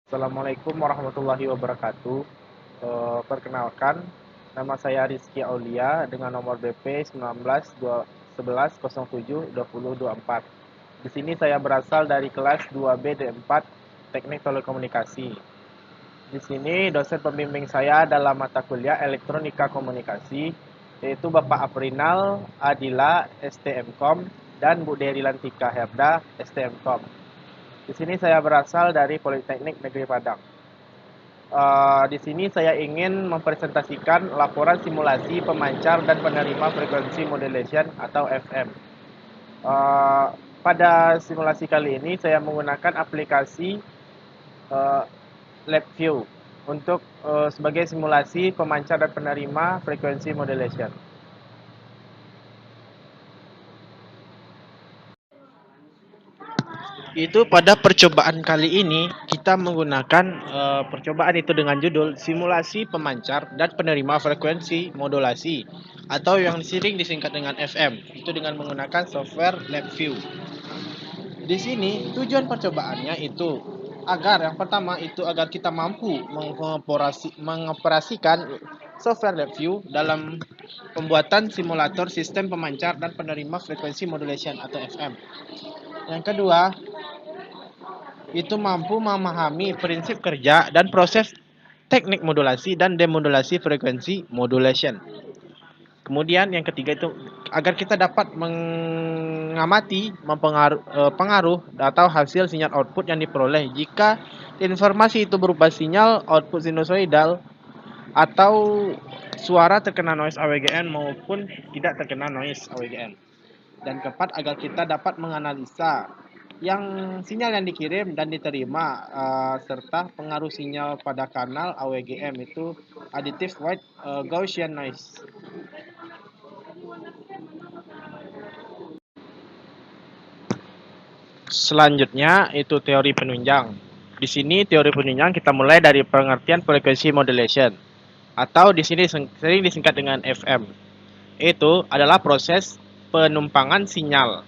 Assalamualaikum warahmatullahi wabarakatuh. Perkenalkan, nama saya Rizky Aulia dengan nomor BP 19 11 07 20 24. Di sini saya berasal dari kelas 2B D4 Teknik Telekomunikasi. Di sini dosen pembimbing saya dalam mata kuliah Elektronika Komunikasi yaitu Bapak Aprinal Adila STMkom dan Bu Dery Lantika Herda STMkom. Di sini saya berasal dari Politeknik Negeri Padang. Di sini saya ingin mempresentasikan laporan simulasi pemancar dan penerima frekuensi modulation atau FM. Pada simulasi kali ini saya menggunakan aplikasi uh, LabVIEW untuk sebagai simulasi pemancar dan penerima frekuensi modulation. Itu pada percobaan kali ini kita menggunakan percobaan itu dengan judul simulasi pemancar dan penerima frekuensi modulasi atau yang sering disingkat dengan FM. Itu dengan menggunakan software LabVIEW. Di sini tujuan percobaannya itu agar yang pertama itu agar kita mampu mengoperasikan software LabVIEW dalam pembuatan simulator sistem pemancar dan penerima frekuensi modulation atau FM. Yang kedua, itu mampu memahami prinsip kerja dan proses teknik modulasi dan demodulasi frekuensi modulation. Kemudian yang ketiga itu agar kita dapat mengamati pengaruh atau hasil sinyal output yang diperoleh jika informasi itu berupa sinyal output sinusoidal atau suara terkena noise AWGN maupun tidak terkena noise AWGN. Dan keempat, agar kita dapat menganalisa yang sinyal yang dikirim dan diterima serta pengaruh sinyal pada kanal AWGM itu additive white Gaussian noise. Selanjutnya itu teori penunjang. Di sini teori penunjang kita mulai dari pengertian frekuensi modulation atau di sini sering disingkat dengan FM. Itu adalah proses penumpangan sinyal.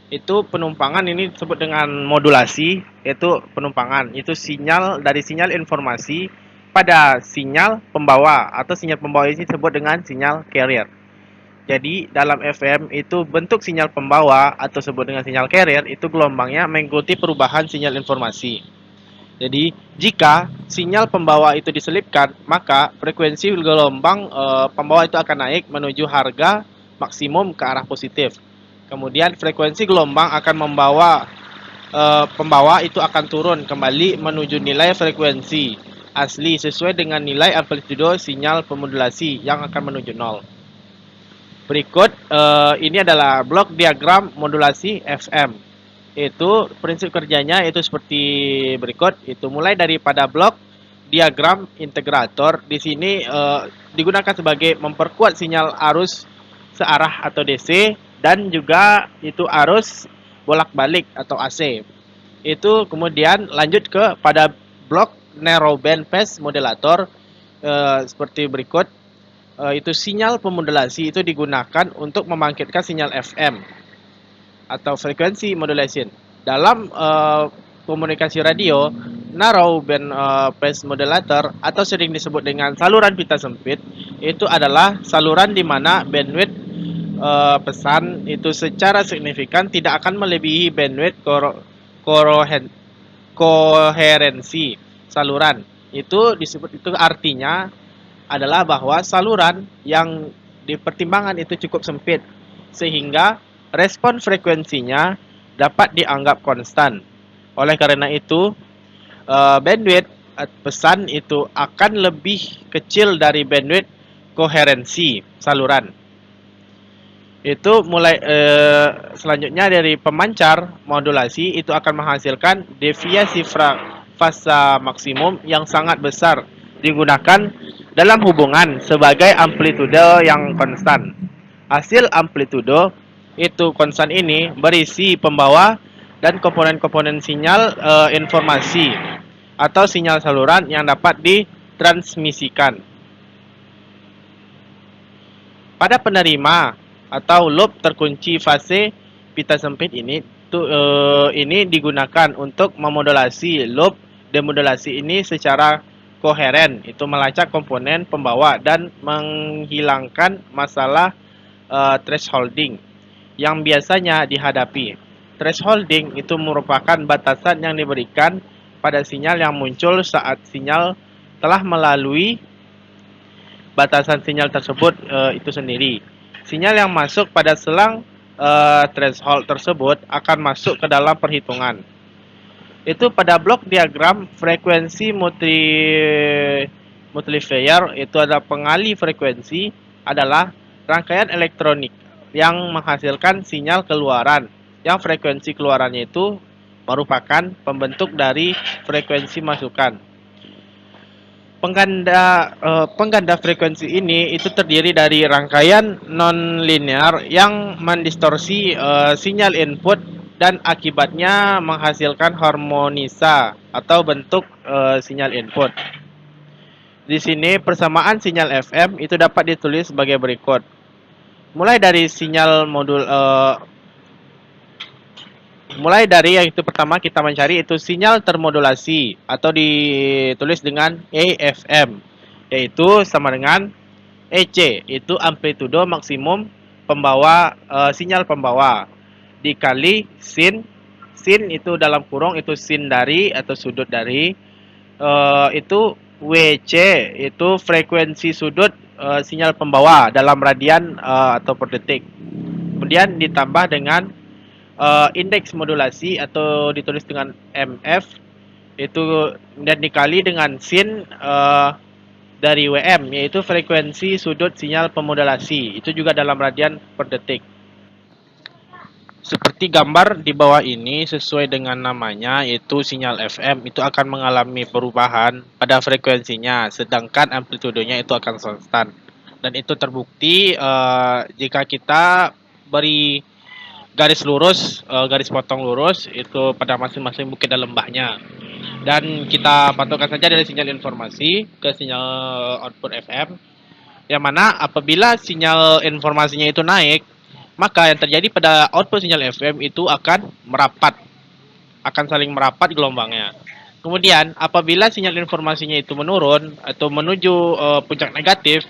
Itu penumpangan ini disebut dengan modulasi, yaitu penumpangan. Itu sinyal dari sinyal informasi pada sinyal pembawa atau sinyal pembawa ini disebut dengan sinyal carrier. Jadi dalam FM itu bentuk sinyal pembawa atau disebut dengan sinyal carrier itu gelombangnya mengikuti perubahan sinyal informasi. Jadi jika sinyal pembawa itu diselipkan, maka frekuensi gelombang pembawa itu akan naik menuju harga maksimum ke arah positif. Kemudian frekuensi gelombang akan membawa pembawa itu akan turun kembali menuju nilai frekuensi asli sesuai dengan nilai amplitudo sinyal pemodulasi yang akan menuju 0. Berikut ini adalah blok diagram modulasi FM. Itu prinsip kerjanya itu seperti berikut. Itu mulai daripada blok diagram integrator. Di sini digunakan sebagai memperkuat sinyal arus searah atau DC dan juga itu arus bolak-balik atau AC. Itu kemudian lanjut ke pada blok narrowband phase modulator seperti berikut. Itu sinyal pemodulasi itu digunakan untuk membangkitkan sinyal FM atau frekuensi modulation. Dalam komunikasi radio, narrow band phase modulator atau sering disebut dengan saluran pita sempit itu adalah saluran di mana bandwidth pesan itu secara signifikan tidak akan melebihi bandwidth koherensi saluran. Itu disebut, itu artinya adalah bahwa saluran yang dipertimbangkan itu cukup sempit sehingga respon frekuensinya dapat dianggap konstan. Oleh karena itu, bandwidth pesan itu akan lebih kecil dari bandwidth koherensi saluran. Itu mulai selanjutnya dari pemancar modulasi itu akan menghasilkan deviasi fasa maksimum yang sangat besar digunakan dalam hubungan sebagai amplitude yang konstan. Hasil amplitude itu konstan ini berisi pembawa dan komponen-komponen sinyal informasi atau sinyal saluran yang dapat ditransmisikan. Pada penerima atau loop terkunci fase pita sempit ini ini digunakan untuk memodulasi loop demodulasi ini secara koheren, itu melacak komponen pembawa dan menghilangkan masalah thresholding yang biasanya dihadapi. Thresholding itu merupakan batasan yang diberikan pada sinyal yang muncul saat sinyal telah melalui batasan sinyal tersebut itu sendiri. Sinyal yang masuk pada selang threshold tersebut akan masuk ke dalam perhitungan. Itu pada blok diagram frekuensi multiplier itu ada pengali frekuensi adalah rangkaian elektronik yang menghasilkan sinyal keluaran yang frekuensi keluarannya itu merupakan pembentuk dari frekuensi masukan. Pengganda frekuensi ini itu terdiri dari rangkaian non-linear yang mendistorsi sinyal input dan akibatnya menghasilkan harmonisa atau bentuk sinyal input. Di sini persamaan sinyal FM itu dapat ditulis sebagai berikut. Mulai dari sinyal mulai dari yang itu pertama kita mencari itu sinyal termodulasi atau ditulis dengan AFM, yaitu sama dengan EC, itu amplitudo maksimum pembawa sinyal pembawa dikali sin. Sin itu dalam kurung itu sin dari atau sudut dari itu WC itu frekuensi sudut sinyal pembawa dalam radian atau per detik. Kemudian ditambah dengan indeks modulasi atau ditulis dengan MF itu dan dikali dengan sin dari WM, yaitu frekuensi sudut sinyal pemodulasi, itu juga dalam radian per detik. Seperti gambar di bawah ini sesuai dengan namanya, yaitu sinyal FM itu akan mengalami perubahan pada frekuensinya, sedangkan amplitudenya itu akan konstan. Dan itu terbukti jika kita beri garis lurus, garis potong lurus itu pada masing-masing bukit dan lembahnya. Dan kita pantulkan saja dari sinyal informasi ke sinyal output FM, yang mana apabila sinyal informasinya itu naik, maka yang terjadi pada output sinyal FM itu akan merapat, akan saling merapat gelombangnya. Kemudian apabila sinyal informasinya itu menurun atau menuju puncak negatif,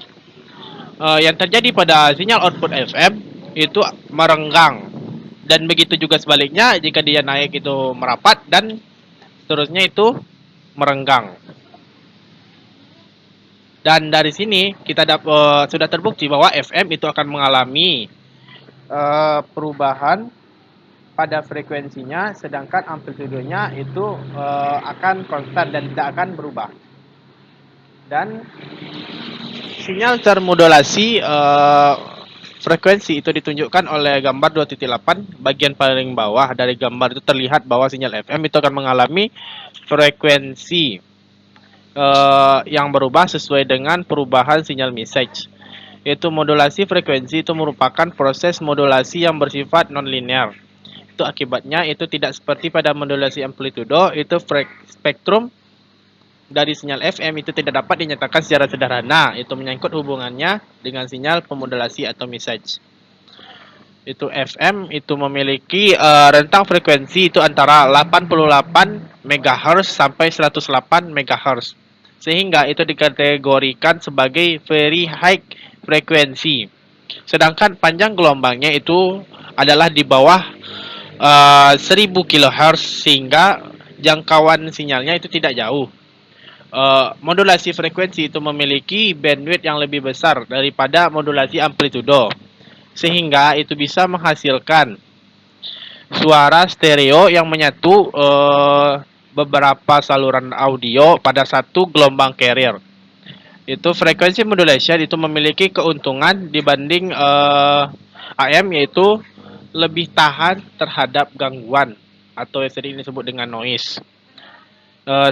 yang terjadi pada sinyal output FM itu merenggang. Dan begitu juga sebaliknya, jika dia naik itu merapat dan seterusnya itu merenggang. Dan dari sini kita sudah terbukti bahwa FM itu akan mengalami perubahan pada frekuensinya, sedangkan amplitudenya itu akan konstan dan tidak akan berubah. Dan sinyal termodulasi frekuensi itu ditunjukkan oleh gambar 2.8, bagian paling bawah dari gambar itu terlihat bahwa sinyal FM itu akan mengalami frekuensi yang berubah sesuai dengan perubahan sinyal message. Yaitu modulasi frekuensi itu merupakan proses modulasi yang bersifat non-linear. Itu akibatnya itu tidak seperti pada modulasi amplitudo, itu spektrum dari sinyal FM itu tidak dapat dinyatakan secara sederhana, itu menyangkut hubungannya dengan sinyal pemodulasi atau message. Itu FM itu memiliki rentang frekuensi itu antara 88 MHz sampai 108 MHz. Sehingga itu dikategorikan sebagai very high frekuensi. Sedangkan panjang gelombangnya itu adalah di bawah 1000 kHz, sehingga jangkauan sinyalnya itu tidak jauh. Modulasi frekuensi itu memiliki bandwidth yang lebih besar daripada modulasi amplitudo, sehingga itu bisa menghasilkan suara stereo yang menyatu beberapa saluran audio pada satu gelombang carrier. Itu frekuensi modulation itu memiliki keuntungan dibanding AM, yaitu lebih tahan terhadap gangguan atau yang sering disebut dengan noise.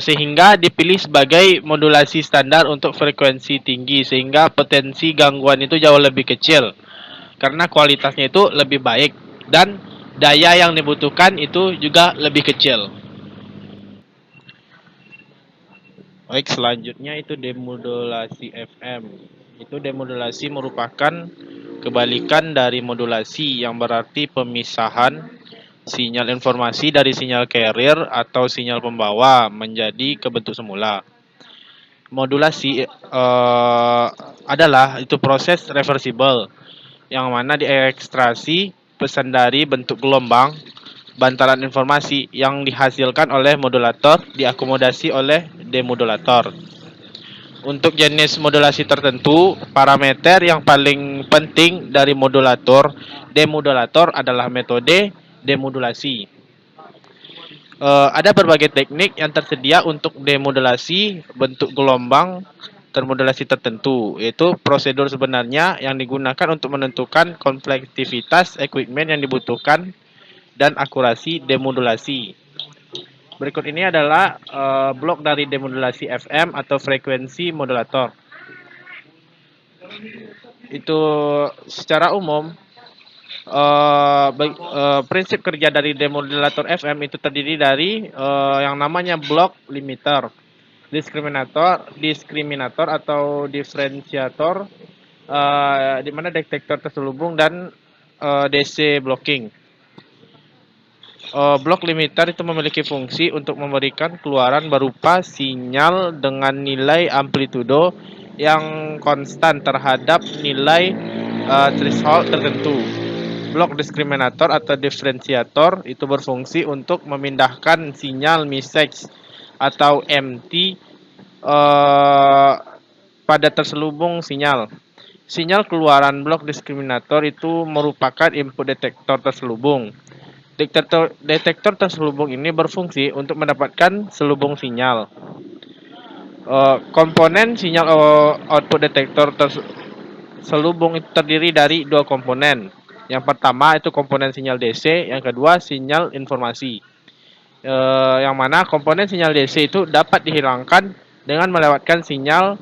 Sehingga dipilih sebagai modulasi standar untuk frekuensi tinggi, sehingga potensi gangguan itu jauh lebih kecil karena kualitasnya itu lebih baik dan daya yang dibutuhkan itu juga lebih kecil. Baik, selanjutnya itu demodulasi FM. Itu demodulasi merupakan kebalikan dari modulasi, yang berarti pemisahan sinyal informasi dari sinyal carrier atau sinyal pembawa menjadi ke bentuk semula. Modulasi adalah itu proses reversible yang mana diekstraksi pesan dari bentuk gelombang bantalan informasi yang dihasilkan oleh modulator diakomodasi oleh demodulator. Untuk jenis modulasi tertentu, parameter yang paling penting dari modulator demodulator adalah metode demodulasi. Ada berbagai teknik yang tersedia untuk demodulasi bentuk gelombang termodulasi tertentu, yaitu prosedur sebenarnya yang digunakan untuk menentukan kompleksitas equipment yang dibutuhkan dan akurasi demodulasi. Berikut ini adalah blok dari demodulasi FM atau frekuensi modulator. Itu secara umum prinsip kerja dari demodulator FM itu terdiri dari yang namanya blok limiter, diskriminator atau diferensiator, di mana detektor terselubung dan DC blocking. Blok limiter itu memiliki fungsi untuk memberikan keluaran berupa sinyal dengan nilai amplitudo yang konstan terhadap nilai threshold tertentu. Blok diskriminator atau diferensiator itu berfungsi untuk memindahkan sinyal message atau MT pada terselubung sinyal. Sinyal keluaran blok diskriminator itu merupakan input detektor terselubung. Detektor terselubung ini berfungsi untuk mendapatkan selubung sinyal. Komponen sinyal output detektor terselubung itu terdiri dari dua komponen. Yang pertama itu komponen sinyal DC, yang kedua sinyal informasi. Yang mana komponen sinyal DC itu dapat dihilangkan dengan melewatkan sinyal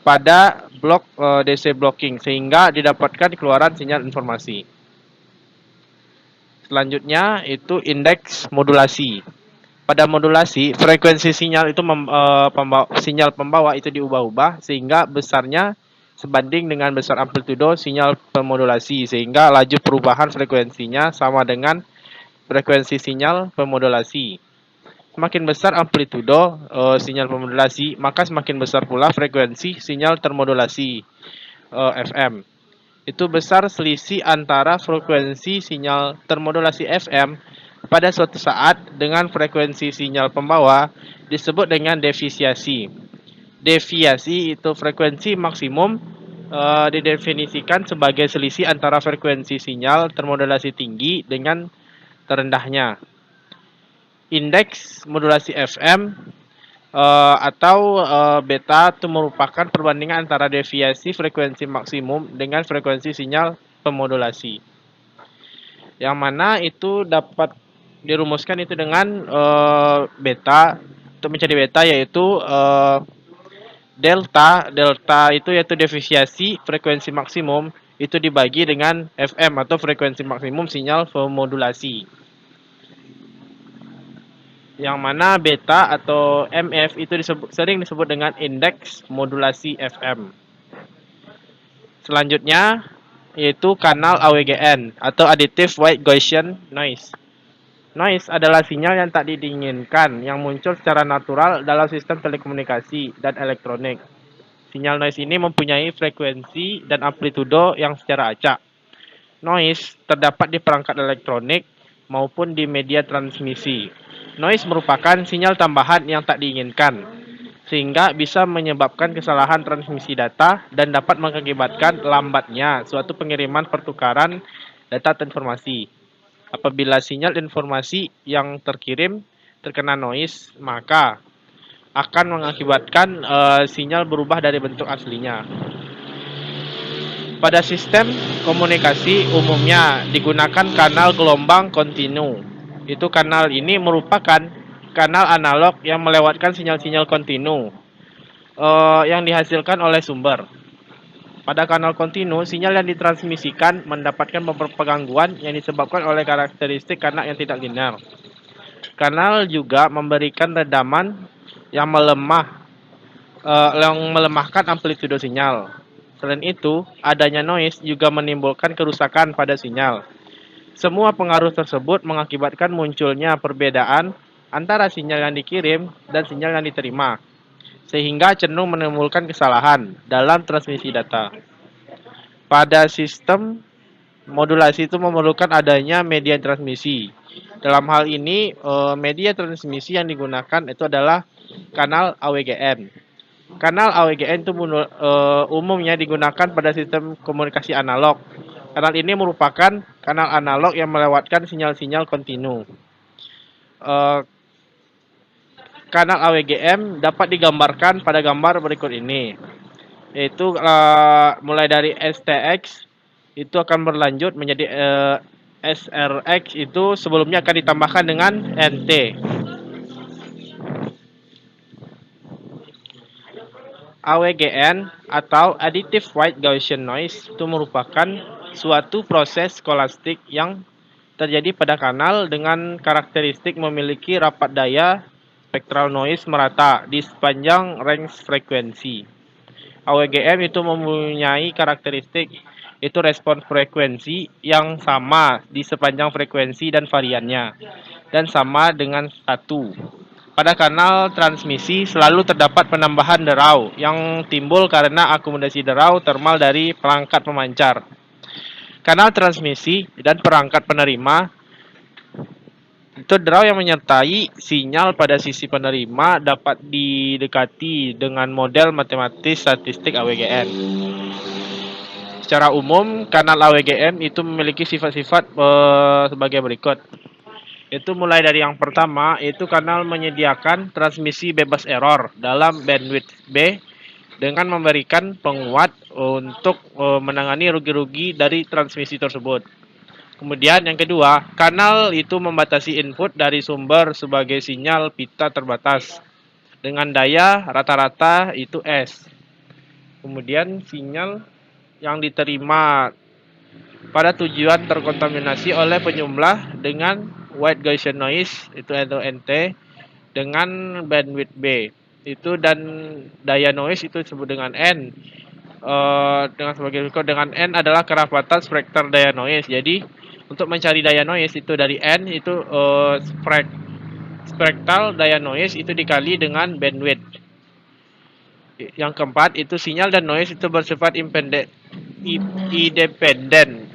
pada blok DC blocking sehingga didapatkan keluaran sinyal informasi. Selanjutnya itu indeks modulasi. Pada modulasi, frekuensi sinyal itu sinyal pembawa itu diubah-ubah sehingga besarnya sebanding dengan besar amplitudo sinyal pemodulasi sehingga laju perubahan frekuensinya sama dengan frekuensi sinyal pemodulasi. Semakin besar amplitudo sinyal pemodulasi, maka semakin besar pula frekuensi sinyal termodulasi FM. Itu besar selisih antara frekuensi sinyal termodulasi FM pada suatu saat dengan frekuensi sinyal pembawa disebut dengan defisiasi. Deviasi itu frekuensi maksimum didefinisikan sebagai selisih antara frekuensi sinyal termodulasi tinggi dengan terendahnya. Indeks modulasi FM atau beta itu merupakan perbandingan antara deviasi frekuensi maksimum dengan frekuensi sinyal pemodulasi. Yang mana itu dapat dirumuskan itu dengan beta. Untuk mencari beta yaitu delta itu yaitu defisiasi frekuensi maksimum itu dibagi dengan FM atau frekuensi maksimum sinyal pemodulasi. Yang mana beta atau MF itu sering disebut dengan indeks modulasi FM. Selanjutnya yaitu kanal AWGN atau Additive White Gaussian Noise. Noise adalah sinyal yang tak diinginkan yang muncul secara natural dalam sistem telekomunikasi dan elektronik. Sinyal noise ini mempunyai frekuensi dan amplitudo yang secara acak. Noise terdapat di perangkat elektronik maupun di media transmisi. Noise merupakan sinyal tambahan yang tak diinginkan, sehingga bisa menyebabkan kesalahan transmisi data dan dapat mengakibatkan lambatnya suatu pengiriman pertukaran data atau informasi. Apabila sinyal informasi yang terkirim terkena noise, maka akan mengakibatkan sinyal berubah dari bentuk aslinya. Pada sistem komunikasi umumnya digunakan kanal gelombang kontinu. Itu kanal ini merupakan kanal analog yang melewatkan sinyal-sinyal kontinu yang dihasilkan oleh sumber. Pada kanal kontinu, sinyal yang ditransmisikan mendapatkan beberapa gangguan yang disebabkan oleh karakteristik kanal yang tidak linear. Kanal juga memberikan redaman yang melemahkan amplitudo sinyal. Selain itu, adanya noise juga menimbulkan kerusakan pada sinyal. Semua pengaruh tersebut mengakibatkan munculnya perbedaan antara sinyal yang dikirim dan sinyal yang diterima, sehingga cenderung menimbulkan kesalahan dalam transmisi data. Pada sistem modulasi itu memerlukan adanya media transmisi. Dalam hal ini, media transmisi yang digunakan itu adalah kanal AWGN. Kanal AWGN itu umumnya digunakan pada sistem komunikasi analog. Kanal ini merupakan kanal analog yang melewatkan sinyal-sinyal kontinu. Kanal AWGN dapat digambarkan pada gambar berikut ini, yaitu mulai dari STX itu akan berlanjut menjadi SRX, itu sebelumnya akan ditambahkan dengan NT. AWGN atau Additive White Gaussian Noise itu merupakan suatu proses skolastik yang terjadi pada kanal dengan karakteristik memiliki rapat daya spectral noise merata di sepanjang range frekuensi. AWGN itu mempunyai karakteristik itu respons frekuensi yang sama di sepanjang frekuensi dan variannya, dan sama dengan 1. Pada kanal transmisi selalu terdapat penambahan derau yang timbul karena akomodasi derau termal dari perangkat pemancar. Kanal transmisi dan perangkat penerima itu derau yang menyertai sinyal pada sisi penerima dapat didekati dengan model matematis statistik AWGN. Secara umum, kanal AWGN itu memiliki sifat-sifat sebagai berikut. Itu mulai dari yang pertama, itu kanal menyediakan transmisi bebas error dalam bandwidth B dengan memberikan penguat untuk menangani rugi-rugi dari transmisi tersebut. Kemudian yang kedua, kanal itu membatasi input dari sumber sebagai sinyal pita terbatas dengan daya rata-rata itu S. Kemudian sinyal yang diterima pada tujuan terkontaminasi oleh penyumlah dengan white Gaussian noise itu atau NT dengan bandwidth B itu, dan daya noise itu disebut dengan N. Dengan sebagai berikut, dengan N adalah kerapatan spektral daya noise. Jadi untuk mencari daya noise itu dari N itu spektral daya noise itu dikali dengan bandwidth. Yang keempat itu sinyal dan noise itu bersifat independen,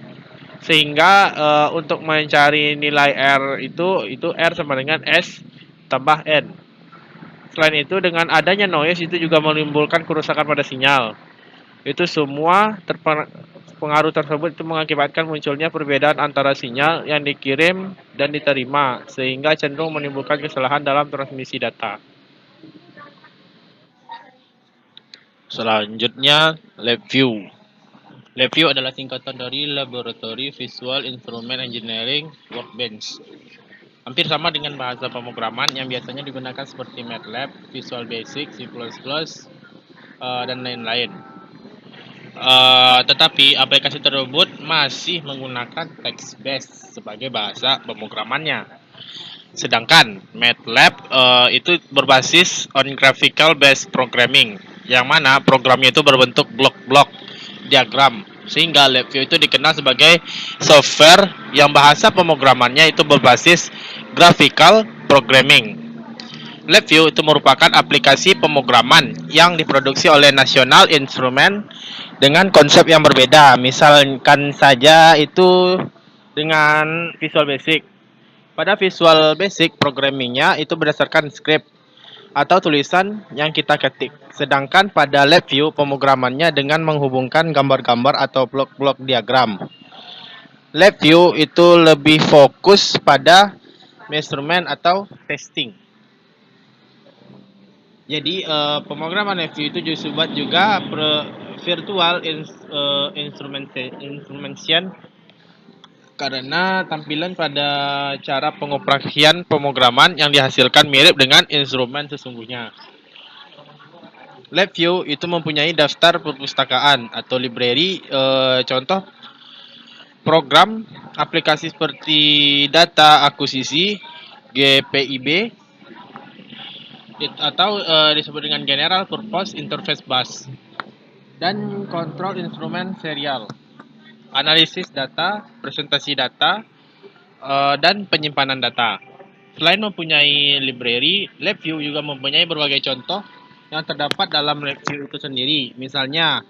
sehingga untuk mencari nilai R itu R sama dengan S tambah N. Selain itu, dengan adanya noise itu juga menimbulkan kerusakan pada sinyal. Itu semua pengaruh tersebut itu mengakibatkan munculnya perbedaan antara sinyal yang dikirim dan diterima, sehingga cenderung menimbulkan kesalahan dalam transmisi data. Selanjutnya, LabVIEW. LabVIEW adalah singkatan dari Laboratory Visual Instrument Engineering Workbench. Hampir sama dengan bahasa pemrograman yang biasanya digunakan seperti MATLAB, Visual Basic, C++, dan lain-lain. Tetapi aplikasi tersebut masih menggunakan text-based sebagai bahasa pemrogramannya. Sedangkan MATLAB itu berbasis on graphical based programming, yang mana programnya itu berbentuk blok-blok diagram, sehingga LabVIEW itu dikenal sebagai software yang bahasa pemrogramannya itu berbasis graphical programming. LabVIEW itu merupakan aplikasi pemrograman yang diproduksi oleh National Instrument dengan konsep yang berbeda. Misalkan saja itu dengan Visual Basic. Pada Visual Basic, programmingnya itu berdasarkan script atau tulisan yang kita ketik. Sedangkan pada LabVIEW, pemrogramannya dengan menghubungkan gambar-gambar atau blok-blok diagram. LabVIEW itu lebih fokus pada measurement atau testing. Jadi pemrograman LabVIEW itu juga virtual instrumentation, karena tampilan pada cara pengoperasian pemrograman yang dihasilkan mirip dengan instrumen sesungguhnya. LabVIEW itu mempunyai daftar perpustakaan atau library, contoh program aplikasi seperti data akuisisi, GPIB, atau disebut dengan General Purpose Interface Bus, dan kontrol instrumen serial, analisis data, presentasi data, dan penyimpanan data. Selain mempunyai library, LabVIEW juga mempunyai berbagai contoh yang terdapat dalam LabVIEW itu sendiri. Misalnya,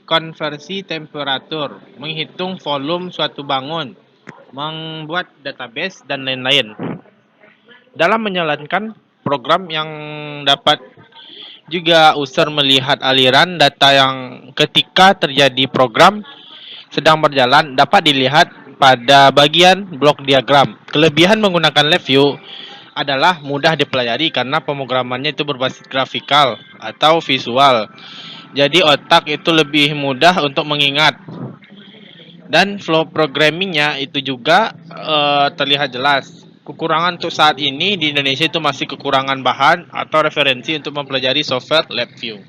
konversi temperatur, menghitung volume suatu bangun, membuat database, dan lain-lain. Dalam menjalankan program yang dapat juga user melihat aliran data yang ketika terjadi program sedang berjalan dapat dilihat pada bagian blok diagram. Kelebihan menggunakan LabVIEW adalah mudah dipelajari karena pemrogramannya itu berbasis grafikal atau visual. Jadi otak itu lebih mudah untuk mengingat. Dan flow programmingnya itu juga terlihat jelas. Kekurangan untuk saat ini di Indonesia itu masih kekurangan bahan atau referensi untuk mempelajari software LabVIEW.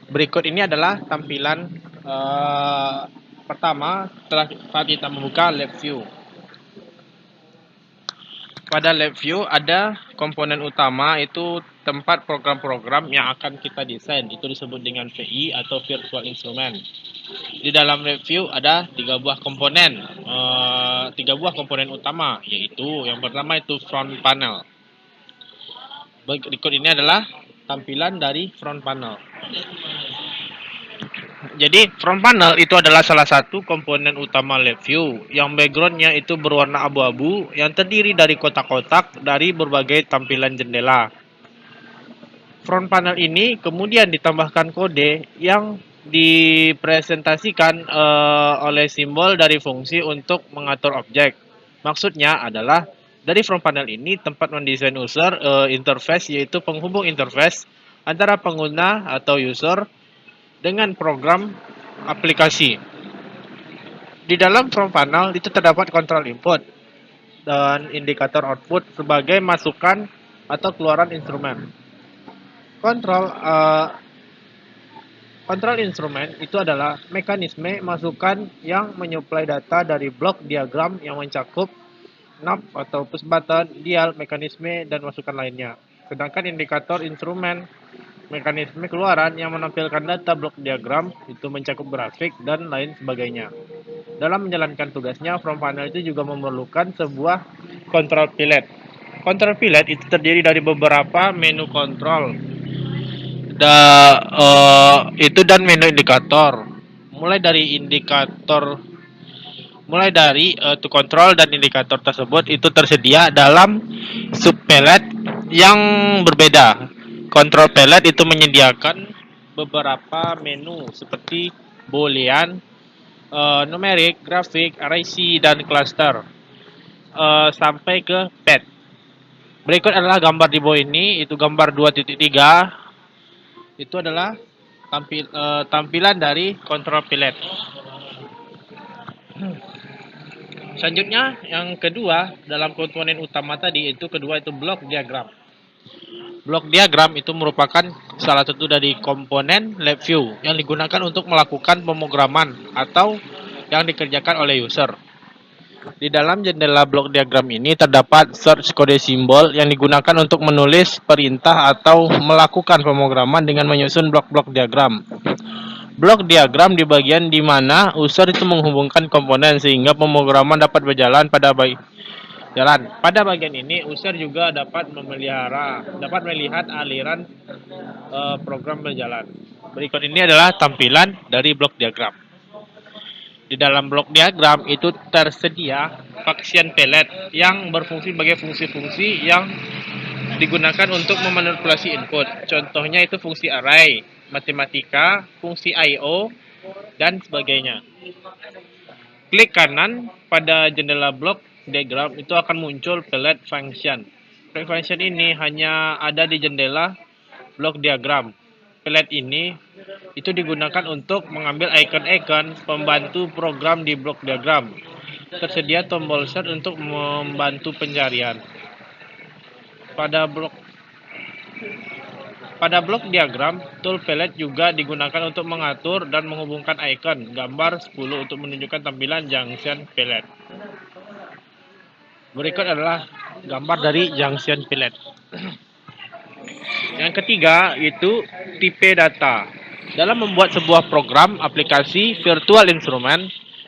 Berikut ini adalah tampilan pertama setelah saat kita membuka LabVIEW. Pada LabVIEW ada komponen utama itu tempat program-program yang akan kita desain. Itu disebut dengan VI atau Virtual Instrument. Di dalam LabVIEW ada tiga buah komponen utama, yaitu yang pertama itu front panel. Berikut ini adalah tampilan dari front panel. Jadi front panel itu adalah salah satu komponen utama LabVIEW yang backgroundnya itu berwarna abu-abu yang terdiri dari kotak-kotak dari berbagai tampilan jendela. Front panel ini kemudian ditambahkan kode yang dipresentasikan oleh simbol dari fungsi untuk mengatur objek. Maksudnya adalah dari front panel ini tempat mendesain user interface, yaitu penghubung interface antara pengguna atau user dengan program aplikasi. Di dalam front panel itu terdapat kontrol input dan indikator output sebagai masukan atau keluaran instrumen. Kontrol instrumen itu adalah mekanisme masukan yang menyuplai data dari blok diagram yang mencakup knob atau push button, dial, mekanisme, dan masukan lainnya. Sedangkan indikator instrumen mekanisme keluaran yang menampilkan data blok diagram itu mencakup grafik dan lain sebagainya. Dalam menjalankan tugasnya, front panel itu juga memerlukan sebuah control pilot. Control pilot itu terdiri dari beberapa menu kontrol itu dan menu indikator. Mulai dari to control dan indikator tersebut itu tersedia dalam subpellet yang berbeda. Control palette itu menyediakan beberapa menu seperti boolean, numerik, grafik, RIC, dan cluster sampai ke pet. Berikut adalah gambar di bawah ini, itu gambar 2.3. Itu adalah tampilan dari control palette. Selanjutnya yang kedua dalam komponen utama tadi itu block diagram. Blok diagram itu merupakan salah satu dari komponen LabVIEW yang digunakan untuk melakukan pemrograman atau yang dikerjakan oleh user. Di dalam jendela blok diagram ini terdapat search kode simbol yang digunakan untuk menulis perintah atau melakukan pemrograman dengan menyusun blok-blok diagram. Blok diagram di bagian di mana user itu menghubungkan komponen sehingga pemrograman dapat berjalan pada bagian ini, user juga dapat melihat aliran program berjalan. Berikut ini adalah tampilan dari blok diagram. Di dalam blok diagram itu tersedia function palette yang berfungsi sebagai fungsi-fungsi yang digunakan untuk memanipulasi input. Contohnya itu fungsi array, matematika, fungsi I/O, dan sebagainya. Klik kanan pada jendela blok diagram itu akan muncul palette function. Palette function ini hanya ada di jendela blok diagram. Palette ini itu digunakan untuk mengambil icon-icon pembantu program di blok diagram. Tersedia tombol search untuk membantu pencarian. Pada blok diagram, tool palette juga digunakan untuk mengatur dan menghubungkan icon gambar 10 untuk menunjukkan tampilan junction palette. Berikut adalah gambar dari junction palette. Yang ketiga itu tipe data. Dalam membuat sebuah program aplikasi virtual instrument,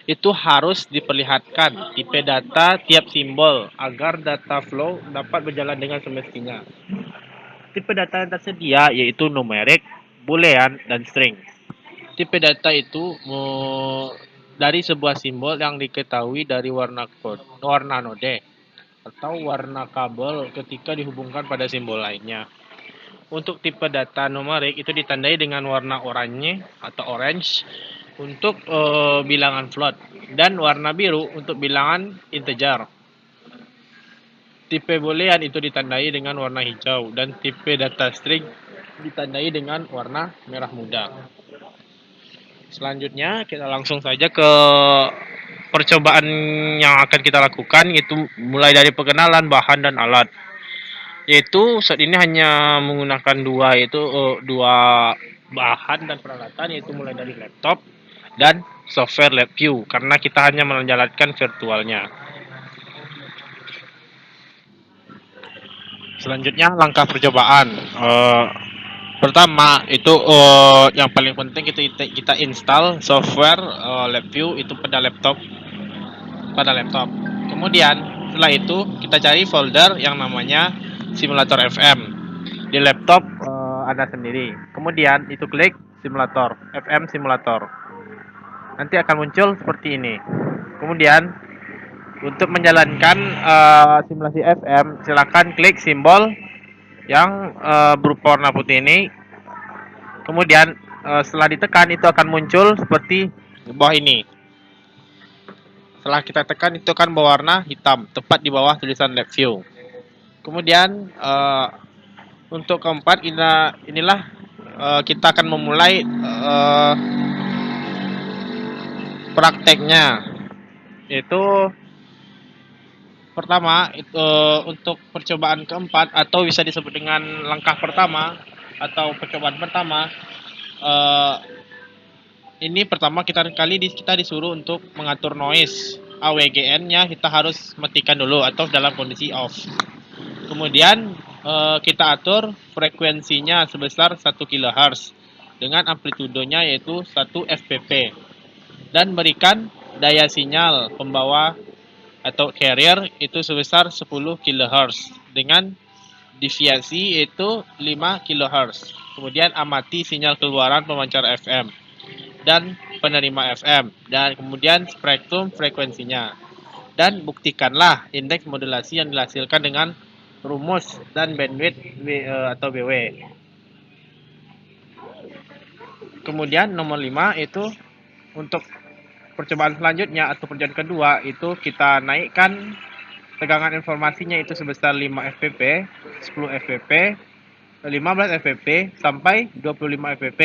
itu harus diperlihatkan tipe data tiap simbol agar data flow dapat berjalan dengan semestinya. Tipe data yang tersedia yaitu numerik, boolean, dan string. Tipe data itu dari sebuah simbol yang diketahui dari warna node atau warna kabel ketika dihubungkan pada simbol lainnya. Untuk tipe data numerik itu ditandai dengan warna oranye atau orange untuk bilangan float dan warna biru untuk bilangan integer. Tipe boolean itu ditandai dengan warna hijau dan tipe data string ditandai dengan warna merah muda. Selanjutnya kita langsung saja ke percobaan yang akan kita lakukan, itu mulai dari pengenalan bahan dan alat. Yaitu saat ini hanya menggunakan dua bahan dan peralatan, yaitu mulai dari laptop dan software LabVIEW karena kita hanya menjalankan virtualnya. Selanjutnya langkah percobaan. Pertama itu yang paling penting kita install software LabVIEW itu pada laptop. Kemudian setelah itu kita cari folder yang namanya simulator FM. Di laptop ada sendiri. Kemudian itu klik simulator, FM simulator. Nanti akan muncul seperti ini. Kemudian untuk menjalankan simulasi FM, silakan klik simbol yang berupa warna putih ini. Kemudian setelah ditekan itu akan muncul seperti di bawah ini. Setelah kita tekan itu akan berwarna hitam, tepat di bawah tulisan LabVIEW. Kemudian untuk keempat inilah kita akan memulai prakteknya. Yaitu pertama itu untuk percobaan keempat atau bisa disebut dengan langkah pertama atau percobaan pertama. Ini pertama kita disuruh untuk mengatur noise AWGN-nya, kita harus matikan dulu atau dalam kondisi off. Kemudian kita atur frekuensinya sebesar 1 kHz dengan amplitudenya yaitu 1 fpp dan berikan daya sinyal pembawa atau carrier itu sebesar 10 kHz dengan deviasi yaitu 5 kHz. Kemudian amati sinyal keluaran pemancar FM dan penerima FM dan kemudian spektrum frekuensinya, dan buktikanlah indeks modulasi yang dihasilkan dengan rumus dan bandwidth atau BW. Kemudian nomor 5 itu untuk percobaan selanjutnya atau percobaan kedua itu kita naikkan tegangan informasinya itu sebesar 5 fpp, 10 fpp, 15 fpp sampai 25 fpp.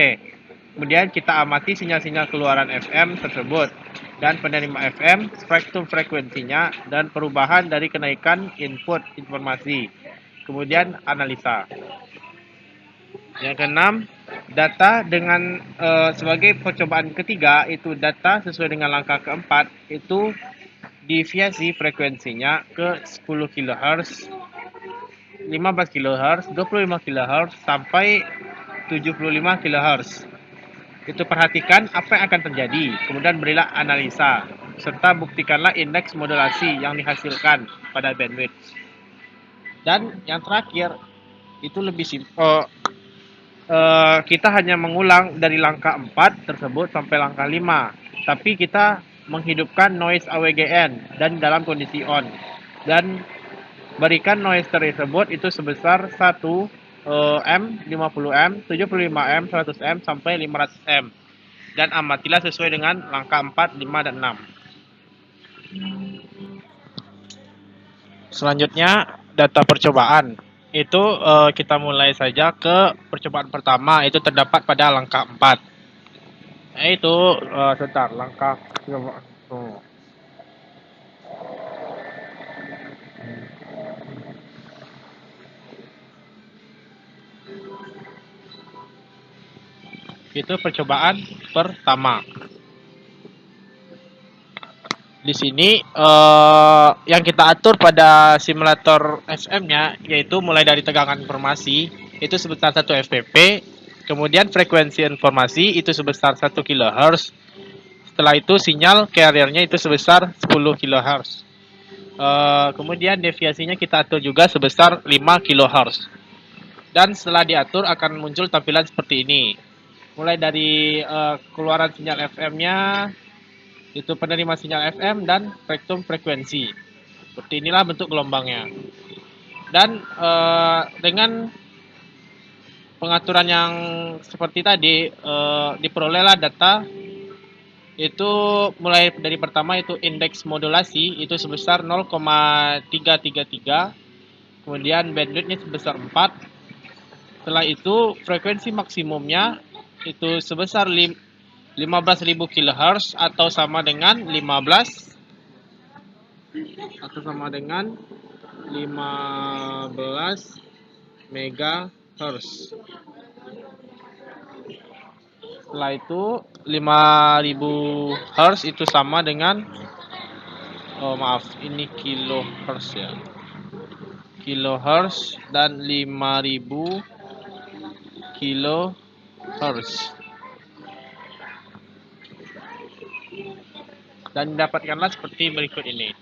Kemudian kita amati sinyal-sinyal keluaran FM tersebut dan penerima FM, spektrum frekuensinya, dan perubahan dari kenaikan input informasi. Kemudian analisa. Yang keenam, data dengan sebagai percobaan ketiga itu data sesuai dengan langkah keempat itu deviasi frekuensinya ke 10 kHz, 15 kHz, 25 kHz sampai 75 kHz. Itu perhatikan apa yang akan terjadi, kemudian berilah analisa, serta buktikanlah indeks modulasi yang dihasilkan pada bandwidth. Dan yang terakhir, itu lebih simpel. Kita hanya mengulang dari langkah 4 tersebut sampai langkah 5. Tapi kita menghidupkan noise AWGN dan dalam kondisi on. Dan berikan noise tersebut itu sebesar 1 M, 50M, 75M, 100M, sampai 500M. Dan amatilah sesuai dengan langkah 4, 5, dan 6. Selanjutnya, data percobaan. Itu kita mulai saja ke percobaan pertama, itu terdapat pada langkah 4. Yaitu, sebentar, langkah... Itu percobaan pertama. Di sini yang kita atur pada simulator FM-nya yaitu mulai dari tegangan informasi itu sebesar 1 fpp, kemudian frekuensi informasi itu sebesar 1 kHz, Setelah itu sinyal carrier-nya itu sebesar 10 kHz. Kemudian deviasinya kita atur juga sebesar 5 kHz. Dan setelah diatur akan muncul tampilan seperti ini. Mulai dari keluaran sinyal FM-nya, itu penerima sinyal FM dan spektrum frekuensi. Seperti inilah bentuk gelombangnya. Dan dengan pengaturan yang seperti tadi, diperolehlah data itu mulai dari pertama itu indeks modulasi itu sebesar 0,333, kemudian bandwidth-nya sebesar 4. Setelah itu frekuensi maksimumnya itu sebesar 15.000 kHz atau sama dengan 15 MHz. Setelah itu 5.000 Hz itu sama dengan ini kilohertz ya. Kilohertz dan 5.000 kilohertz. Dan dapatkanlah seperti berikut ini.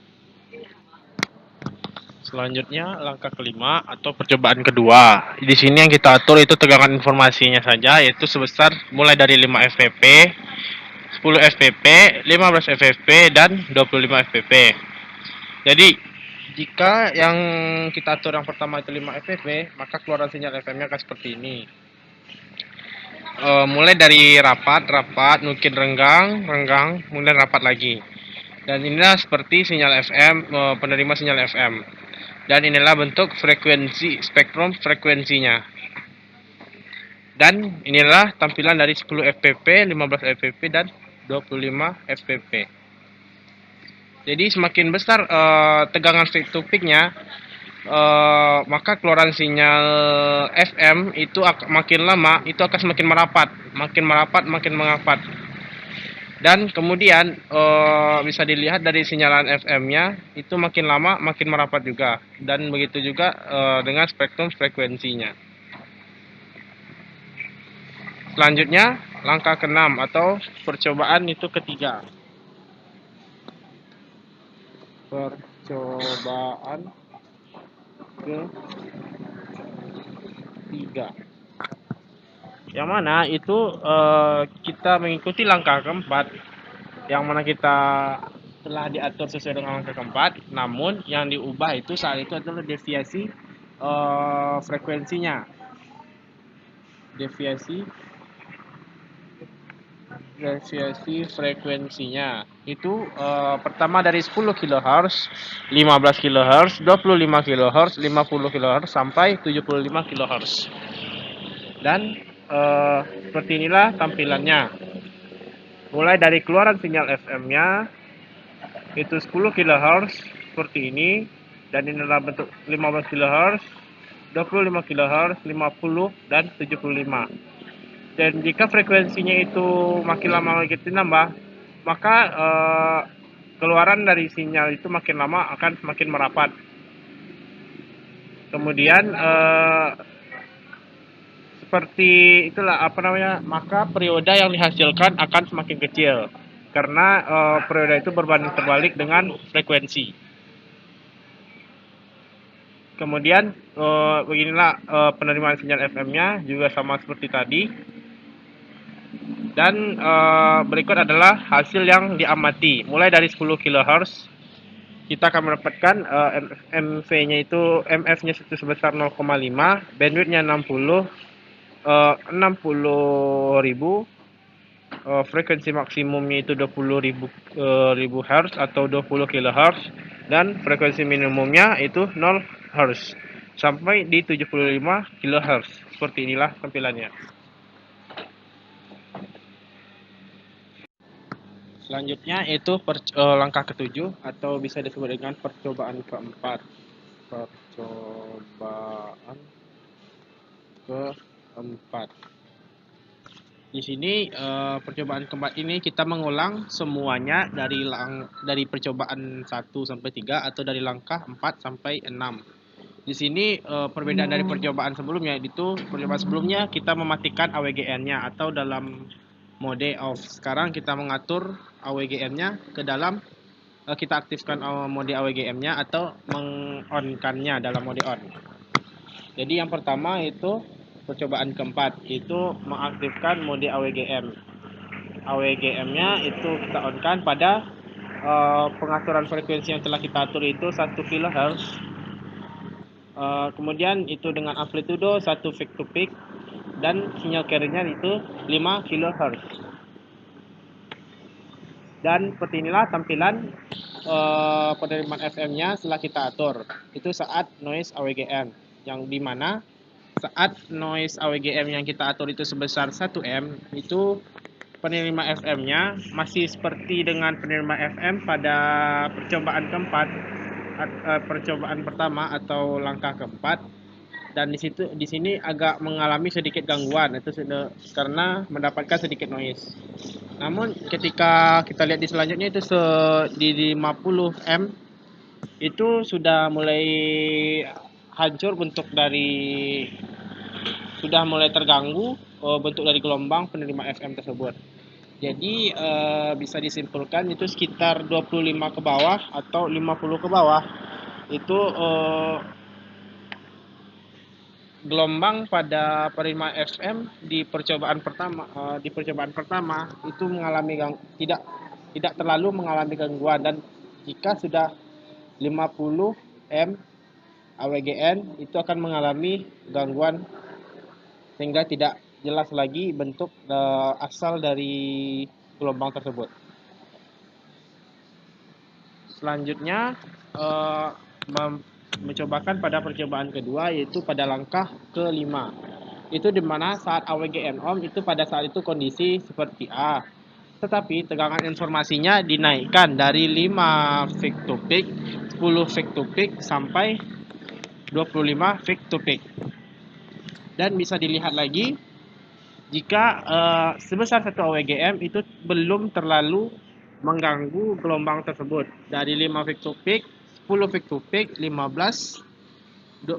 Selanjutnya langkah kelima atau percobaan kedua. Di sini yang kita atur itu tegangan informasinya saja, yaitu sebesar mulai dari 5 fpp, 10 fpp, 15 fpp, dan 25 fpp. Jadi jika yang kita atur yang pertama itu 5 fpp, maka keluaran sinyal FM-nya akan seperti ini. Mulai dari rapat, mungkin renggang, kemudian rapat lagi. Dan inilah seperti sinyal FM, penerima sinyal FM. Dan inilah bentuk frekuensi, spektrum frekuensinya. Dan inilah tampilan dari 10 fpp, 15 fpp, dan 25 fpp. Jadi semakin besar tegangan peak to peak-nya, maka keluaran sinyal FM itu makin lama itu akan semakin merapat, makin merapat. Dan kemudian bisa dilihat dari sinyalan FM-nya itu makin lama makin merapat juga, dan begitu juga dengan spektrum frekuensinya. Selanjutnya langkah ke-6 atau percobaan itu ketiga. Percobaan ketiga, yang mana itu kita mengikuti langkah keempat, yang mana kita telah diatur sesuai dengan langkah keempat, namun yang diubah itu saat itu adalah deviasi frekuensinya. Deviasi frekuensinya itu pertama dari 10 kHz, 15 kHz, 25 kHz, 50 kHz sampai 75 kHz. Dan seperti inilah tampilannya. Mulai dari keluaran sinyal FM-nya itu 10 kHz seperti ini, dan inilah bentuk 15 kHz, 25 kHz, 50 dan 75. Dan jika frekuensinya itu makin lama makin nambah, maka keluaran dari sinyal itu makin lama akan semakin merapat. Kemudian seperti itulah maka periode yang dihasilkan akan semakin kecil karena periode itu berbanding terbalik dengan frekuensi. Kemudian beginilah penerimaan sinyal FM-nya juga sama seperti tadi. Dan berikut adalah hasil yang diamati. Mulai dari 10 kHz kita akan mendapatkan MV-nya itu MF-nya itu sebesar 0,5, bandwidth-nya 60.000, frekuensi maksimumnya itu 20.000 Hz atau 20 kHz, dan frekuensi minimumnya itu 0 Hz sampai di 75 kHz. Seperti inilah tampilannya. Selanjutnya itu langkah ketujuh atau bisa disebut dengan percobaan keempat. Percobaan keempat. Di sini percobaan keempat ini kita mengulang semuanya dari percobaan 1 sampai 3 atau dari langkah 4 sampai 6. Di sini perbedaan dari percobaan sebelumnya itu percobaan sebelumnya kita mematikan AWGN-nya atau dalam mode off. Sekarang kita mengatur AWGM-nya ke dalam, kita aktifkan mode AWGM-nya atau meng-on-kannya dalam mode on. Jadi yang pertama itu percobaan keempat itu mengaktifkan mode AWGM. AWGM-nya itu kita on-kan pada pengaturan frekuensi yang telah kita atur itu 1 kHz. Kemudian itu dengan amplitudo 1 peak to peak dan sinyal carrier-nya itu 5 kHz. Dan seperti inilah tampilan penerimaan FM-nya setelah kita atur. Itu saat noise AWGM, yang dimana saat noise AWGM yang kita atur itu sebesar 1M, itu penerima FM-nya masih seperti dengan penerima FM pada percobaan keempat, percobaan pertama atau langkah keempat. Dan di sini agak mengalami sedikit gangguan, itu karena mendapatkan sedikit noise. Namun ketika kita lihat di selanjutnya itu di 50M itu sudah mulai hancur bentuk dari, sudah mulai terganggu bentuk dari gelombang penerima FM tersebut. Jadi bisa disimpulkan itu sekitar 25 ke bawah atau 50 ke bawah itu gelombang pada penerima FM di percobaan pertama itu mengalami tidak terlalu mengalami gangguan, dan jika sudah 50 M AWGN itu akan mengalami gangguan sehingga tidak jelas lagi bentuk asal dari gelombang tersebut. Selanjutnya mencobakan pada percobaan kedua, yaitu pada langkah kelima. Itu dimana saat AWGN on itu pada saat itu kondisi seperti A, tetapi tegangan informasinya dinaikkan dari 5 peak to peak, 10 peak to peak sampai 25 peak to peak. Dan bisa dilihat lagi jika sebesar 1 AWGM itu belum terlalu mengganggu gelombang tersebut. Dari 5 peak to peak, 10 peak to peak, 15,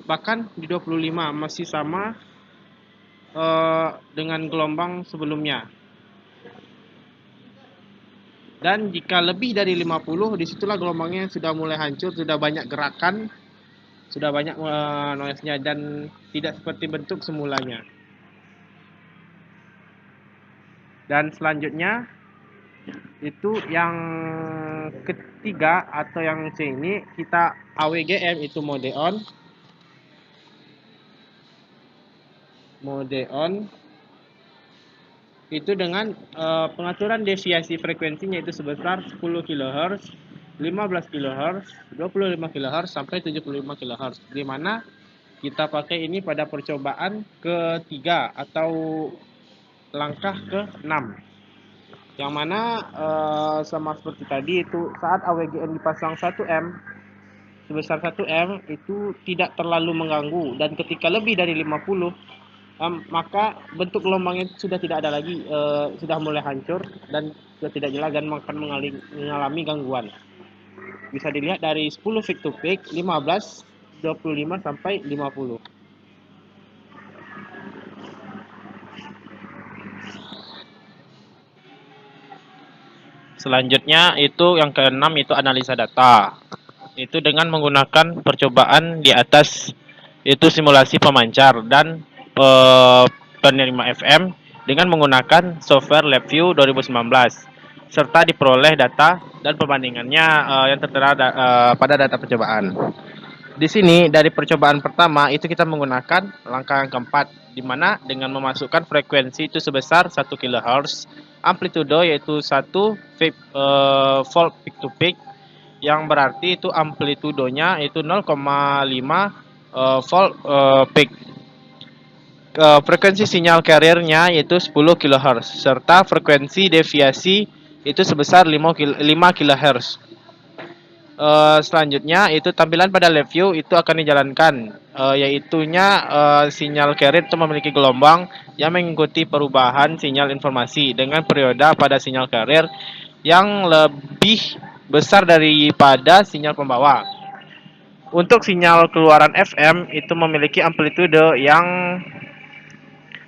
bahkan di 25 masih sama dengan gelombang sebelumnya. Dan jika lebih dari 50, disitulah gelombangnya sudah mulai hancur, sudah banyak gerakan, sudah banyak noise-nya, dan tidak seperti bentuk semulanya. Dan selanjutnya itu yang ketiga atau yang C ini, kita AWGM itu mode on itu dengan pengaturan deviasi frekuensinya itu sebesar 10 kHz, 15 kHz, 25 kHz sampai 75 kHz, di mana kita pakai ini pada percobaan ketiga atau langkah ke-6, yang mana sama seperti tadi itu saat AWGN dipasang 1M sebesar 1M itu tidak terlalu mengganggu, dan ketika lebih dari 50 maka bentuk gelombangnya sudah tidak ada lagi, sudah mulai hancur dan sudah tidak jelas dan akan mengalami gangguan. Bisa dilihat dari 10 peak to peak, 15, 25 sampai 50. Selanjutnya itu yang keenam itu analisa data. Itu dengan menggunakan percobaan di atas itu simulasi pemancar dan penerima FM dengan menggunakan software LabVIEW 2019 serta diperoleh data dan perbandingannya yang tertera pada data percobaan. Di sini dari percobaan pertama itu kita menggunakan langkah yang keempat, di mana dengan memasukkan frekuensi itu sebesar 1 kHz, amplitudo yaitu 1 volt peak to peak, yang berarti itu amplitudonya itu 0,5 volt peak. Frekuensi sinyal carrier-nya yaitu 10 kHz serta frekuensi deviasi itu sebesar 5 kHz. Selanjutnya itu tampilan pada LabVIEW itu akan dijalankan, yaitunya sinyal carrier itu memiliki gelombang yang mengikuti perubahan sinyal informasi dengan periode pada sinyal carrier yang lebih besar daripada sinyal pembawa. Untuk sinyal keluaran FM itu memiliki amplitude yang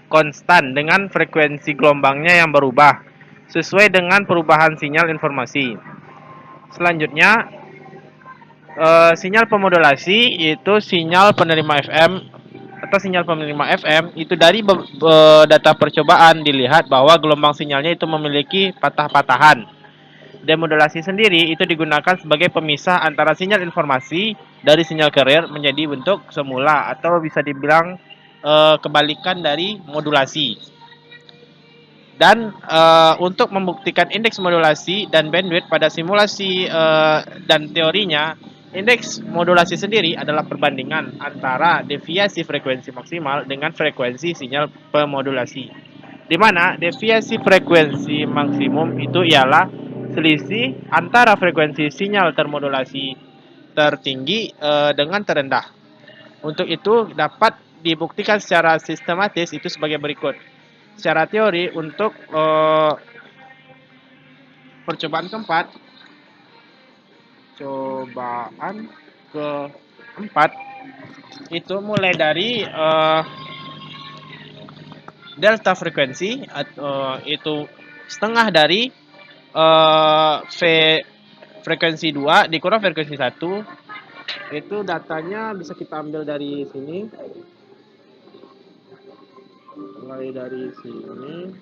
konstan dengan frekuensi gelombangnya yang berubah sesuai dengan perubahan sinyal informasi. Selanjutnya, sinyal pemodulasi yaitu sinyal penerima FM atau sinyal penerima FM itu dari data percobaan dilihat bahwa gelombang sinyalnya itu memiliki patah-patahan. Demodulasi sendiri itu digunakan sebagai pemisah antara sinyal informasi dari sinyal carrier menjadi bentuk semula atau bisa dibilang kebalikan dari modulasi. Dan untuk membuktikan indeks modulasi dan bandwidth pada simulasi dan teorinya, indeks modulasi sendiri adalah perbandingan antara deviasi frekuensi maksimal dengan frekuensi sinyal pemodulasi. Di mana deviasi frekuensi maksimum itu ialah selisih antara frekuensi sinyal termodulasi tertinggi dengan terendah. Untuk itu dapat dibuktikan secara sistematis itu sebagai berikut. Secara teori untuk percobaan keempat itu mulai dari delta frekuensi itu setengah dari frekuensi 2 dikurang frekuensi 1. Itu datanya bisa kita ambil dari sini. Mulai dari sini.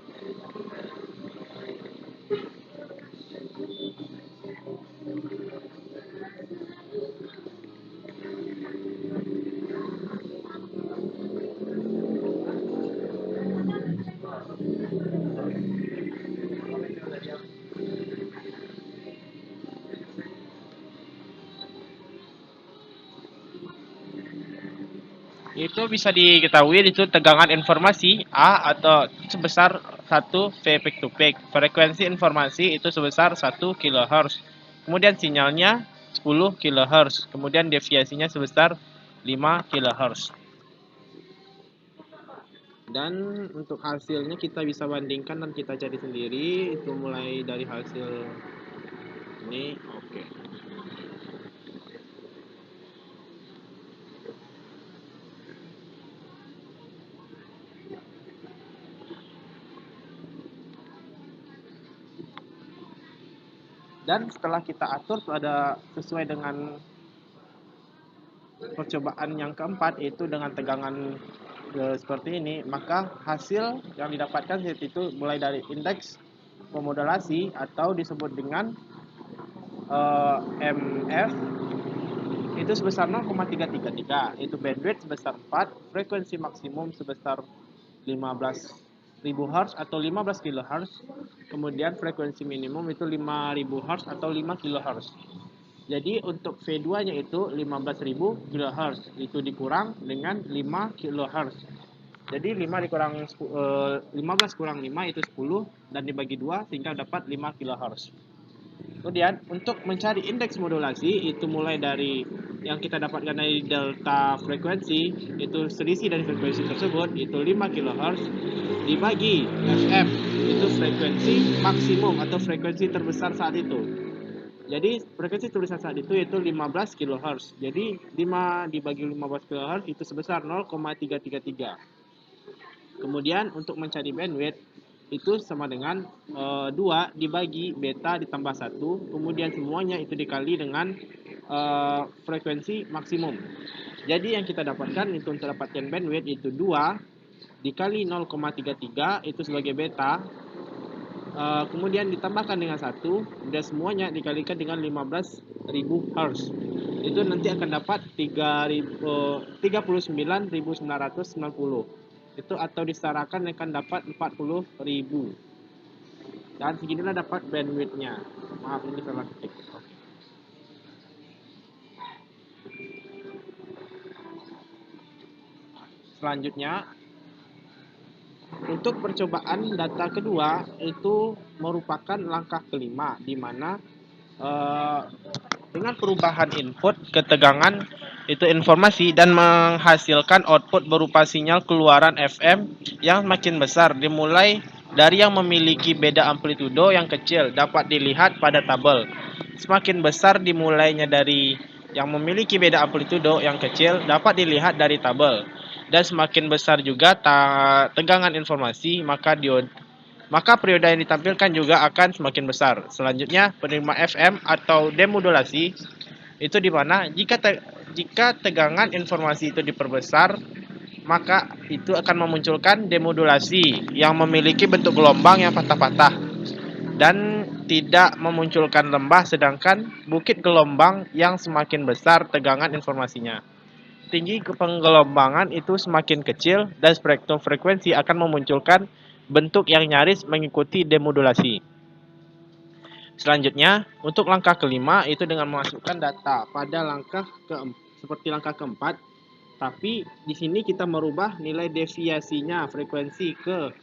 Itu bisa diketahui itu tegangan informasi A atau sebesar 1 V peak to peak. Frekuensi informasi itu sebesar 1 kHz. Kemudian sinyalnya 10 kHz. Kemudian deviasinya sebesar 5 kHz. Dan untuk hasilnya kita bisa bandingkan dan kita cari sendiri. Itu mulai dari hasil ini. Oke. Dan setelah kita atur pada sesuai dengan percobaan yang keempat itu dengan tegangan seperti ini, maka hasil yang didapatkan itu mulai dari indeks pemodulasi atau disebut dengan MF itu sebesar 0,333, itu bandwidth sebesar 4, frekuensi maksimum sebesar 15.000 Hz atau 15 kHz, kemudian frekuensi minimum itu 5.000 Hz atau 5 kHz. Jadi untuk V2-nya itu 15.000 kHz, itu dikurang dengan 5 kHz. Jadi 15 kurang 5 itu 10 dan dibagi 2 sehingga dapat 5 kHz. Kemudian untuk mencari indeks modulasi itu mulai dari yang kita dapatkan dari delta frekuensi itu selisih dari frekuensi tersebut itu 5 kHz dibagi FM itu frekuensi maksimum atau frekuensi terbesar saat itu. Jadi frekuensi tulisan saat itu yaitu 15 kHz. Jadi 5 dibagi 15 kHz itu sebesar 0,333. Kemudian untuk mencari bandwidth itu sama dengan 2 dibagi beta ditambah 1. Kemudian semuanya itu dikali dengan frekuensi maksimum. Jadi yang kita dapatkan itu untuk dapatkan bandwidth itu 2 dikali 0,33 itu sebagai beta. Kemudian ditambahkan dengan 1 dan semuanya dikalikan dengan 15.000 Hz. Itu nanti akan dapat 39.990. Itu atau disetarakan akan dapat 40.000. Dan seginilah dapat bandwidthnya. Maaf ini salah ketik. Selanjutnya untuk percobaan data kedua itu merupakan langkah kelima di mana dengan perubahan input ketegangan itu informasi dan menghasilkan output berupa sinyal keluaran FM yang makin besar dimulai dari yang memiliki beda amplitudo yang kecil dapat dilihat pada tabel. Semakin besar dimulainya dari yang memiliki beda amplitudo yang kecil dapat dilihat dari tabel. dan semakin besar juga tegangan informasi, maka periode yang ditampilkan juga akan semakin besar. Selanjutnya, penerima FM atau demodulasi itu di mana jika tegangan informasi itu diperbesar, maka itu akan memunculkan demodulasi yang memiliki bentuk gelombang yang patah-patah dan tidak memunculkan lembah, sedangkan bukit gelombang yang semakin besar tegangan informasinya. Tinggi penggelombangan itu semakin kecil dan spektrum frekuensi akan memunculkan bentuk yang nyaris mengikuti demodulasi. Selanjutnya, untuk langkah kelima itu dengan memasukkan data pada seperti langkah keempat, tapi di sini kita merubah nilai deviasinya frekuensi ke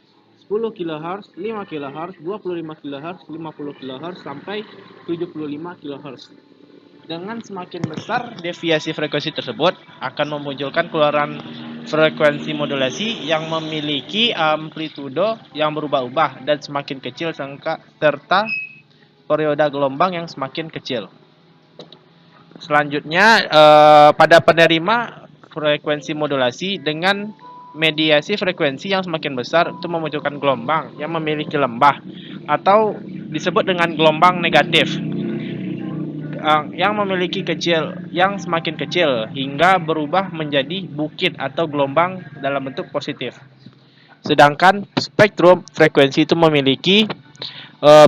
10 kHz, 5 kHz, 25 kHz, 50 kHz sampai 75 kHz. Dengan semakin besar deviasi frekuensi tersebut akan memunculkan keluaran frekuensi modulasi yang memiliki amplitudo yang berubah-ubah dan semakin kecil serta periode gelombang yang semakin kecil. Selanjutnya pada penerima frekuensi modulasi dengan mediasi frekuensi yang semakin besar itu memunculkan gelombang yang memiliki lembah atau disebut dengan gelombang negatif yang memiliki yang semakin kecil hingga berubah menjadi bukit atau gelombang dalam bentuk positif. Sedangkan spektrum frekuensi itu memiliki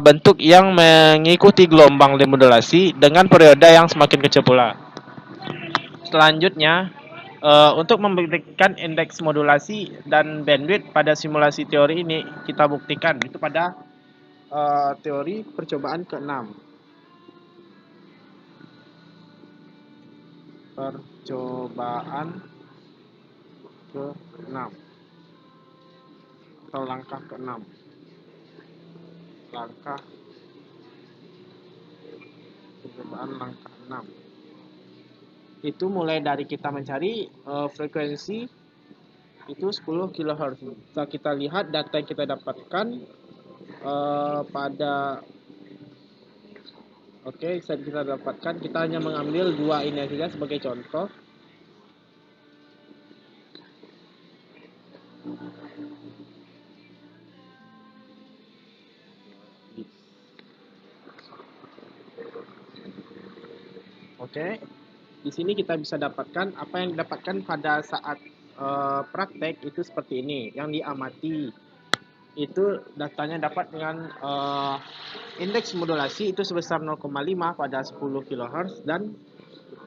bentuk yang mengikuti gelombang demodulasi dengan periode yang semakin kecil pula. Selanjutnya, untuk membuktikan indeks modulasi dan bandwidth pada simulasi teori ini, kita buktikan itu pada teori percobaan ke-6. Percobaan ke-6 atau langkah ke-6. Percobaan langkah 6. Itu mulai dari kita mencari frekuensi itu 10 kHz. Setelah kita lihat data yang kita dapatkan saat kita dapatkan, kita hanya mengambil dua ini saja sebagai contoh. Di sini kita bisa dapatkan apa yang didapatkan pada saat praktek itu seperti ini. Yang diamati itu datanya dapat dengan indeks modulasi itu sebesar 0,5 pada 10 kHz dan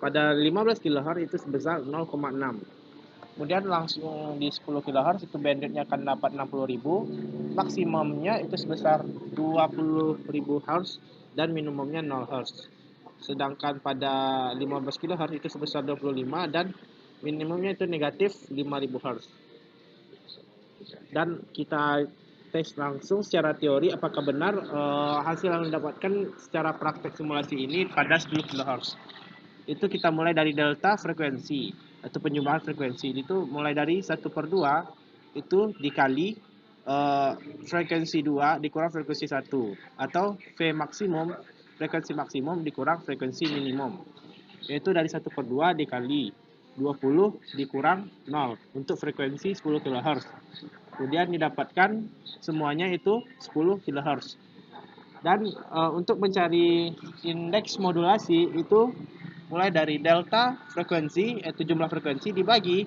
pada 15 kHz itu sebesar 0,6. Kemudian langsung di 10 kHz itu bandwidthnya akan dapat 60.000, maksimumnya itu sebesar 20.000 Hz dan minimumnya 0 Hz. Sedangkan pada 15 kHz itu sebesar 25 dan minimumnya itu negatif 5.000 Hz. Dan kita tes langsung secara teori apakah benar hasil yang didapatkan secara praktek simulasi ini pada 10 kHz. Itu kita mulai dari delta frekuensi atau penjumlahan frekuensi itu mulai dari 1/2 itu dikali frekuensi 2 dikurang frekuensi 1 atau V maksimum frekuensi maksimum dikurang frekuensi minimum, yaitu dari 1/2 dikali 20 dikurang 0 untuk frekuensi 10 kHz. Kemudian didapatkan semuanya itu 10 kHz. Dan untuk mencari indeks modulasi itu mulai dari delta frekuensi, jumlah frekuensi dibagi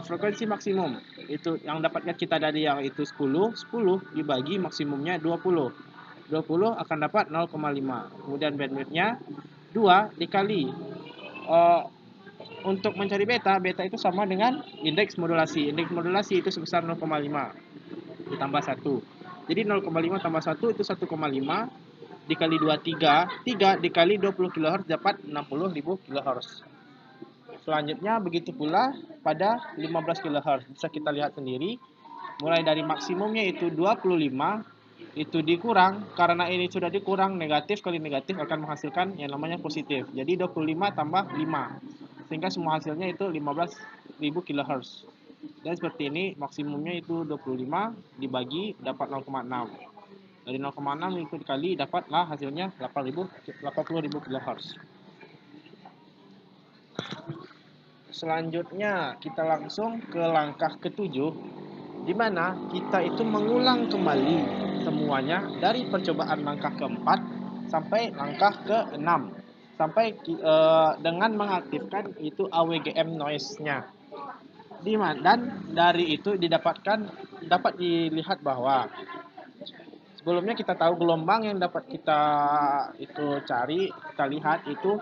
frekuensi maksimum. Itu yang dapatnya kita dari yang itu 10 dibagi maksimumnya 20. 20 akan dapat 0,5. Kemudian bandwidthnya 2 dikali untuk mencari beta itu sama dengan indeks modulasi. Indeks modulasi itu sebesar 0,5 ditambah 1. Jadi 0,5 tambah 1 itu 1,5 dikali 2 3 dikali 20 kHz dapat 60.000 kHz. Selanjutnya begitu pula pada 15 kHz. Bisa kita lihat sendiri mulai dari maksimumnya itu 25 itu dikurang, karena ini sudah dikurang, negatif kali negatif akan menghasilkan yang namanya positif. Jadi 25 tambah 5 sehingga semua hasilnya itu 15.000 kHz. Dan seperti ini maksimumnya itu 25 dibagi dapat 0,6. Dari 0,6 itu dikali dapatlah hasilnya 80.000 kHz. selanjutnya kita langsung ke langkah ketujuh, di mana kita itu mengulang kembali semuanya dari percobaan langkah keempat sampai langkah keenam, sampai dengan mengaktifkan itu AWGM noise-nya. Dan dari itu dapat dilihat bahwa sebelumnya kita tahu gelombang yang dapat kita lihat itu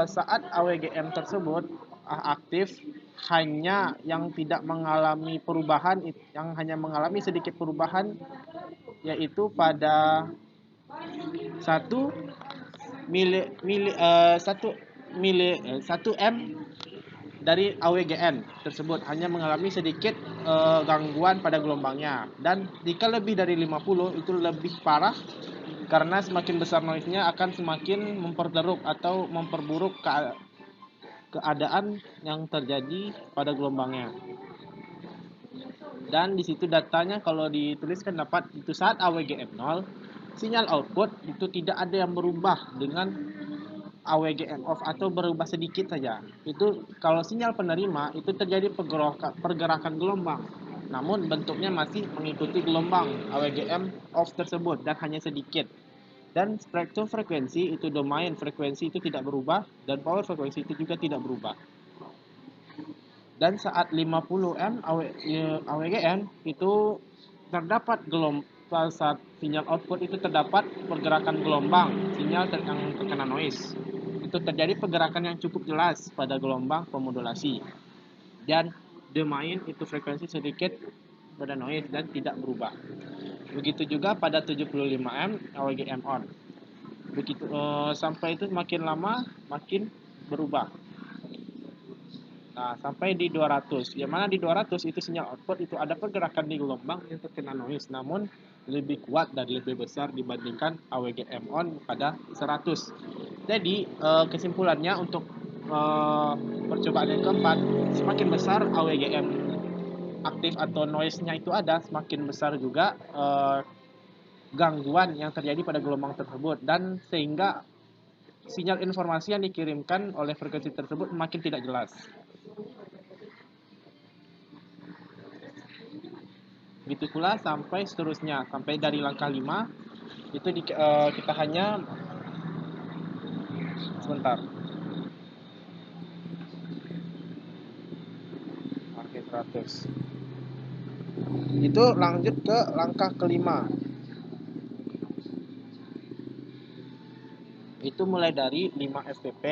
saat AWGM tersebut aktif, hanya yang tidak mengalami perubahan, yang hanya mengalami sedikit perubahan, yaitu pada 1 m dari AWGN tersebut, hanya mengalami sedikit gangguan pada gelombangnya. Dan jika lebih dari 50 itu lebih parah, karena semakin besar noise-nya akan semakin memperteruk atau memperburuk keadaan yang terjadi pada gelombangnya. Dan di situ datanya kalau dituliskan dapat itu saat AWGM 0, sinyal output itu tidak ada yang berubah dengan AWGM off atau berubah sedikit saja. Itu kalau sinyal penerima itu terjadi pergerakan gelombang, namun bentuknya masih mengikuti gelombang AWGM off tersebut dan hanya sedikit. Dan spektrum frekuensi itu, domain frekuensi itu tidak berubah, dan power frekuensi itu juga tidak berubah. Dan saat 50 m AWGN itu terdapat saat sinyal output itu terdapat pergerakan gelombang sinyal yang terkena noise. Itu terjadi pergerakan yang cukup jelas pada gelombang pemodulasi, dan domain itu frekuensi sedikit pada noise dan tidak berubah. Begitu juga pada 75 m AWGM on. Begitu sampai itu makin lama makin berubah. Nah, sampai di 200. Yang mana di 200 itu sinyal output itu ada pergerakan di gelombang yang terkena noise, namun lebih kuat dan lebih besar dibandingkan AWGM on pada 100. Jadi, kesimpulannya untuk percobaan yang keempat, semakin besar AWGM aktif atau noise-nya itu ada, semakin besar juga gangguan yang terjadi pada gelombang tersebut, dan sehingga sinyal informasi yang dikirimkan oleh frekuensi tersebut makin tidak jelas. Begitu pula sampai seterusnya, sampai dari langkah 5 itu kita hanya sebentar. Oke, 100. Itu lanjut ke langkah kelima. Itu mulai dari 5 fpp.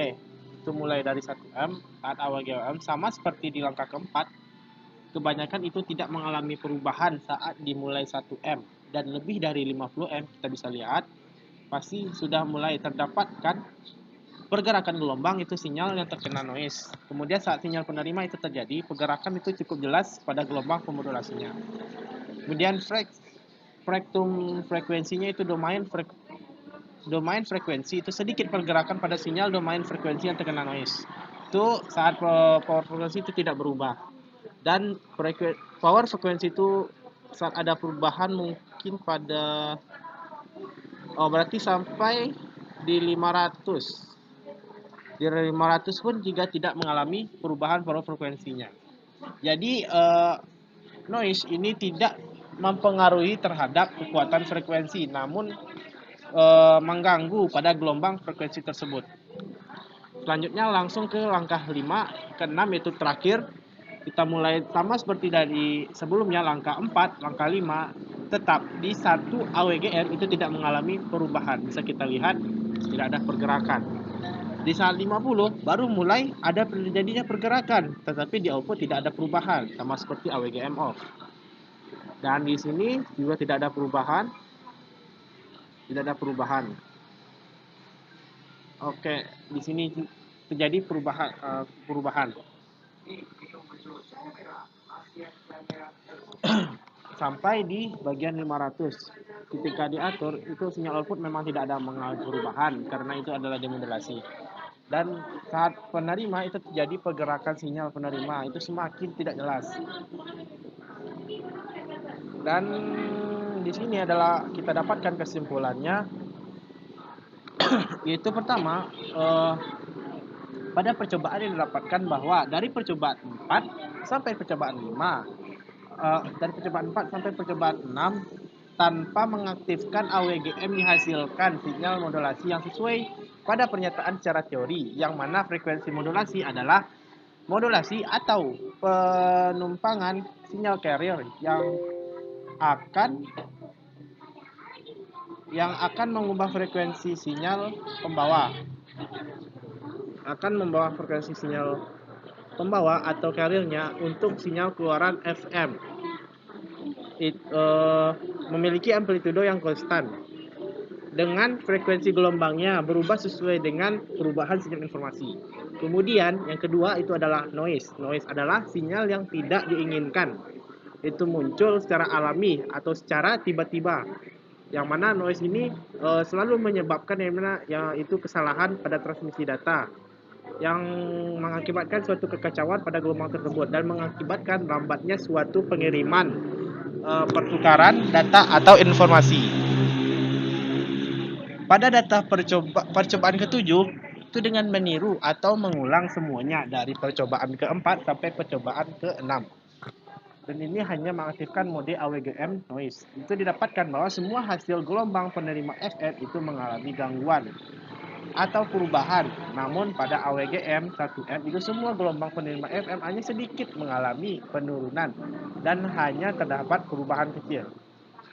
Itu mulai dari 1 m saat AWGM, sama seperti di langkah keempat. Kebanyakan itu tidak mengalami perubahan saat dimulai 1 m, dan lebih dari 50 m kita bisa lihat pasti sudah mulai terdapatkan pergerakan gelombang, itu sinyal yang terkena noise. Kemudian saat sinyal penerima itu terjadi, pergerakan itu cukup jelas pada gelombang pemodulasinya. Kemudian spektrum frekuensinya itu domain frekuensi itu sedikit pergerakan pada sinyal domain frekuensi yang terkena noise. Itu saat power frekuensi itu tidak berubah. Dan power frekuensi itu saat ada perubahan mungkin pada berarti sampai di 500. Di 500 pun juga tidak mengalami perubahan power frekuensinya. Jadi noise ini tidak mempengaruhi terhadap kekuatan frekuensi, namun mengganggu pada gelombang frekuensi tersebut. Selanjutnya langsung ke langkah 5 ke 6, yaitu terakhir. Kita mulai sama seperti dari sebelumnya, langkah 4, langkah 5, tetap di 1 AWGN itu tidak mengalami perubahan. Bisa kita lihat tidak ada pergerakan. Di saat 50 baru mulai ada terjadinya pergerakan, tetapi di output tidak ada perubahan, sama seperti AWGM off. Dan di sini juga tidak ada perubahan. Tidak ada perubahan. Oke, di sini terjadi perubahan. Sampai di bagian 500. Ketika diatur, itu sinyal output memang tidak ada mengalami perubahan, karena itu adalah demodulasi. Dan saat penerima itu terjadi pergerakan sinyal penerima, itu semakin tidak jelas. Dan di sini adalah kita dapatkan kesimpulannya, yaitu pertama, Pada percobaan yang didapatkan bahwa dari percobaan 4 sampai percobaan 5, dari percobaan 4 sampai percobaan 6, tanpa mengaktifkan AWGM dihasilkan sinyal modulasi yang sesuai pada pernyataan secara teori, yang mana frekuensi modulasi adalah modulasi atau penumpangan sinyal carrier akan yang akan mengubah frekuensi sinyal pembawa, akan membawa frekuensi sinyal pembawa atau carriernya untuk sinyal keluaran FM. Memiliki amplitudo yang konstan dengan frekuensi gelombangnya berubah sesuai dengan perubahan sinyal informasi. Kemudian yang kedua itu adalah noise. Noise adalah sinyal yang tidak diinginkan. Itu muncul secara alami atau secara tiba-tiba. Yang mana noise ini selalu menyebabkan yaitu kesalahan pada transmisi data yang mengakibatkan suatu kekacauan pada gelombang tersebut dan mengakibatkan lambatnya suatu pengiriman pertukaran data atau informasi. Pada data percobaan ketujuh itu dengan meniru atau mengulang semuanya dari percobaan keempat sampai percobaan keenam. Dan ini hanya mengaktifkan mode AWGM noise. Itu didapatkan bahwa semua hasil gelombang penerima FM itu mengalami gangguan atau perubahan. Namun pada AWGM 1M itu semua gelombang penerima FM hanya sedikit mengalami penurunan dan hanya terdapat perubahan kecil.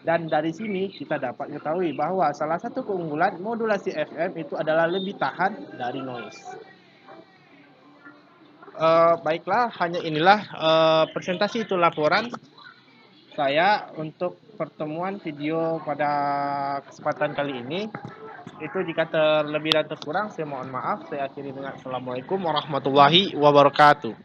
Dan dari sini kita dapat mengetahui bahwa salah satu keunggulan modulasi FM itu adalah lebih tahan dari noise. Baiklah, hanya inilah presentasi itu laporan saya untuk pertemuan video pada kesempatan kali ini. Itu jika terlebih dan terkurang saya mohon maaf. Saya akhiri dengan Assalamualaikum warahmatullahi wabarakatuh.